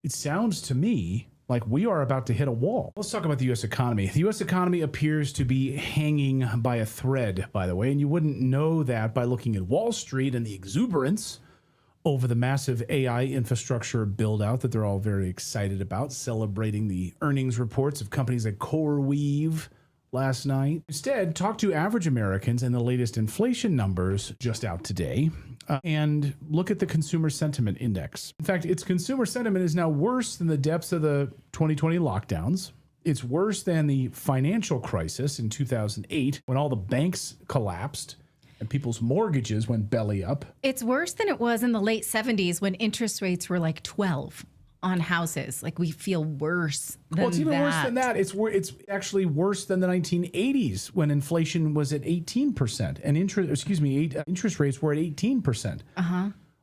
It sounds to me like we are about to hit a wall. Let's talk about the U.S. economy. The U.S. economy appears to be hanging by a thread, by the way, and you wouldn't know that by looking at Wall Street and the exuberance over the massive AI infrastructure build out that they're all very excited about, celebrating the earnings reports of companies like CoreWeave last night. Instead, talk to average Americans and the latest inflation numbers just out today, and look at the consumer sentiment index. In fact, its consumer sentiment is now worse than the depths of the 2020 lockdowns. It's worse than the financial crisis in 2008 when all the banks collapsed and people's mortgages went belly up. It's worse than it was in the late 70s when interest rates were like 12 on houses. Like, we feel worse than that. Well, it's even worse than that. It's actually worse than the 1980s when inflation was at 18% and interest rates were at 18%.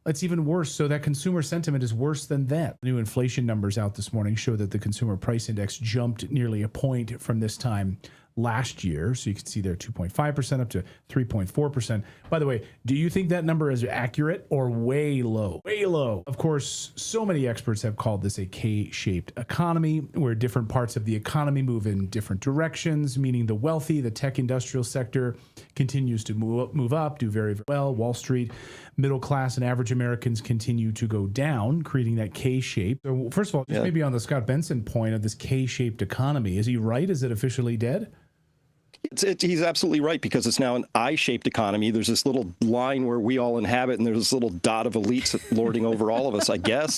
It's even worse. So that consumer sentiment is worse than that. New inflation numbers out this morning show that the consumer price index jumped nearly a point from this time last year. So you can see there 2.5% up to 3.4%. By the way, do you think that number is accurate or way low? Way low. Of course, so many experts have called this a K-shaped economy, where different parts of the economy move in different directions, meaning the wealthy, the tech industrial sector continues to move up, do very, very well. Wall Street, middle class and average Americans continue to go down, creating that K-shape. So first of all, just maybe on the Scott Benson point of this K-shaped economy, is he right? Is it officially dead? He's absolutely right, because it's now an I-shaped economy. There's this little line where we all inhabit, and there's this little dot of elites lording over all of us, I guess.